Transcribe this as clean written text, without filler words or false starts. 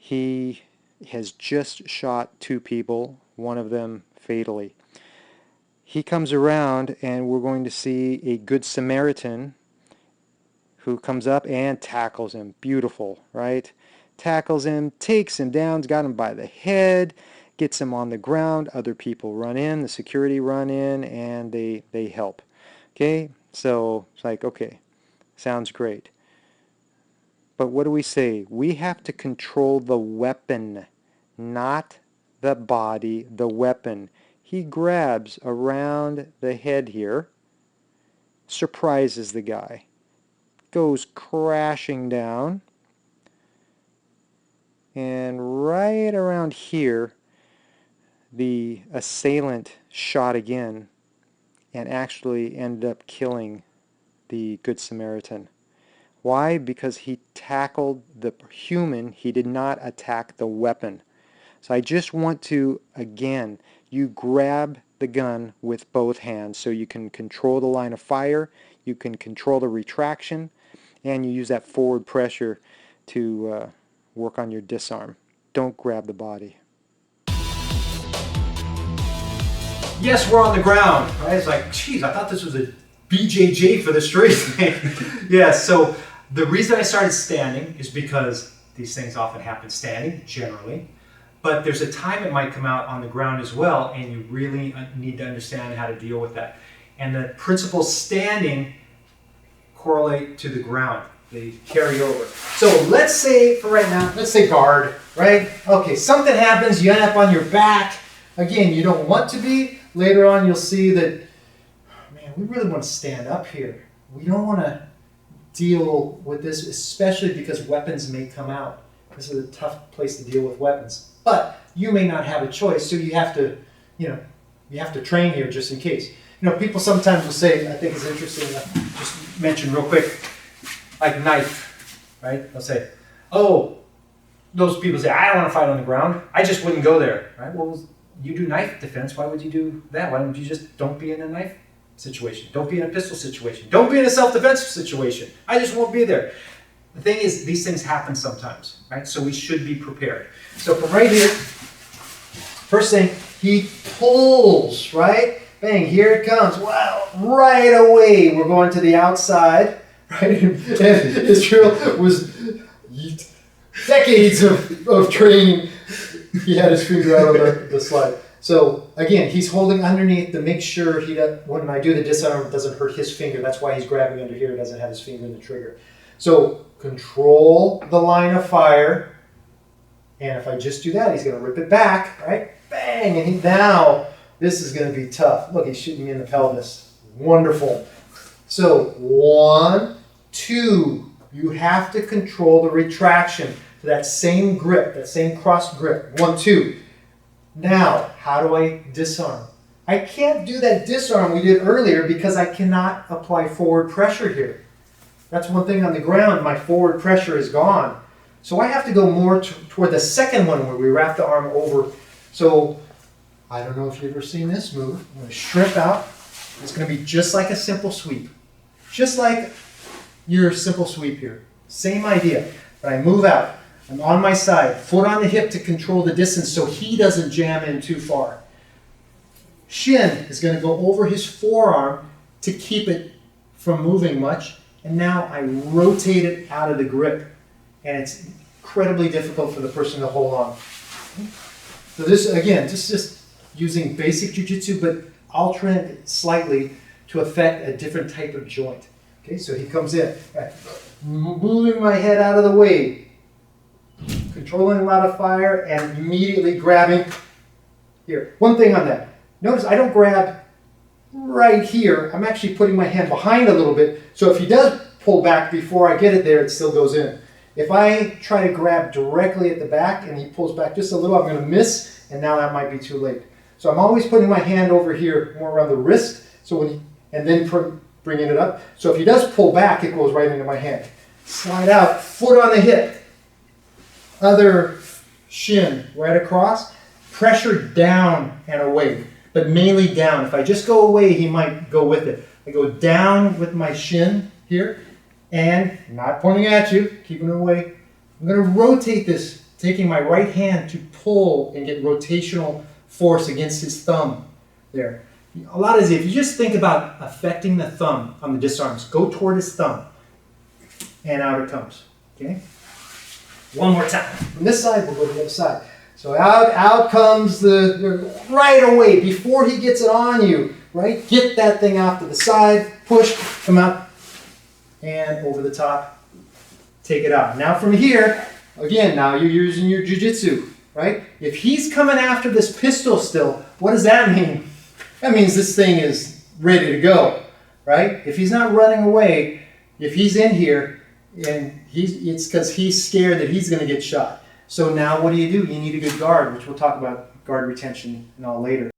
He has just shot 2 people, one of them fatally. He comes around and we're going to see a Good Samaritan who comes up and tackles him. Beautiful, right? Tackles him, takes him down, got him by the head, gets him on the ground. Other people run in, the security run in, and they help. Okay, so it's like, okay, sounds great. But what do we say? We have to control the weapon, not the body, the weapon. He grabs around the head here, surprises the guy, goes crashing down, and right around here, the assailant shot again and actually ended up killing the Good Samaritan. Why? Because he tackled the human, he did not attack the weapon. So I just want to, again, you grab the gun with both hands so you can control the line of fire, you can control the retraction, and you use that forward pressure to work on your disarm. Don't grab the body. Yes, we're on the ground. Right? It's like, geez, I thought this was a BJJ for the straight thing. Yeah, so the reason I started standing is because these things often happen standing, generally. But there's a time it might come out on the ground as well, and you really need to understand how to deal with that. And the principles standing correlate to the ground. They carry over. So let's say, for right now, let's say guard, right? Okay, something happens, you end up on your back. Again, you don't want to be. Later on, you'll see that, man, we really want to stand up here. We don't want to deal with this, especially because weapons may come out. This is a tough place to deal with weapons. But you may not have a choice, so you have to, you have to train here just in case. People sometimes will say, I think it's interesting, just mention real quick, like knife, right? They'll say, oh, those people say, I don't want to fight on the ground. I just wouldn't go there, right? Well, you do knife defense. Why would you do that? Why don't you just don't be in a knife situation? Don't be in a pistol situation. Don't be in a self-defense situation. I just won't be there. The thing is, these things happen sometimes, right? So we should be prepared. So from right here, first thing, he pulls, right? Bang, here it comes. Wow, right away, we're going to the outside, right? And Israel was decades of training. He had his finger out on the slide. So again, he's holding underneath to make sure when I do the disarm, it doesn't hurt his finger. That's why he's grabbing under here. He doesn't have his finger in the trigger. So control the line of fire. And if I just do that, he's going to rip it back, right? Bang! And now this is going to be tough. Look, he's shooting me in the pelvis. Wonderful. So 1, 2. You have to control the retraction. That same grip, that same cross grip. 1, 2. Now, how do I disarm? I can't do that disarm we did earlier because I cannot apply forward pressure here. That's one thing on the ground, my forward pressure is gone. So I have to go more toward the second one where we wrap the arm over. So I don't know if you've ever seen this move. I'm going to shrimp out. It's going to be just like a simple sweep. Just like your simple sweep here. Same idea. But I move out. I'm on my side, foot on the hip to control the distance so he doesn't jam in too far. Shin is going to go over his forearm to keep it from moving much. And now I rotate it out of the grip. And it's incredibly difficult for the person to hold on. So this, again, just using basic jiu-jitsu, but altering it slightly to affect a different type of joint. Okay, so he comes in, moving my head out of the way. Controlling a lot of fire and immediately grabbing here. One thing on that. Notice I don't grab right here. I'm actually putting my hand behind a little bit. So if he does pull back before I get it there, it still goes in. If I try to grab directly at the back and he pulls back just a little, I'm going to miss, and now that might be too late. So I'm always putting my hand over here more around the wrist, and then bringing it up. So if he does pull back, it goes right into my hand. Slide out, foot on the hip. Other shin right across, pressure down and away, but mainly down. If I just go away, he might go with it. I go down with my shin here, and not pointing at you, keeping it away. I'm going to rotate this taking my right hand to pull and get rotational force against his thumb there. A lot is if you just think about affecting the thumb on the disarms, go toward his thumb, and out it comes. Okay? One more time. From this side, we'll go to the other side. So out comes the right away, before he gets it on you, right? Get that thing off to the side, push, come out, and over the top, take it out. Now from here, again, now you're using your jiu-jitsu, right? If he's coming after this pistol still, what does that mean? That means this thing is ready to go, right? If he's not running away, if he's in here, and it's because he's scared that he's going to get shot. So now what do? You need a good guard, which we'll talk about guard retention and all later.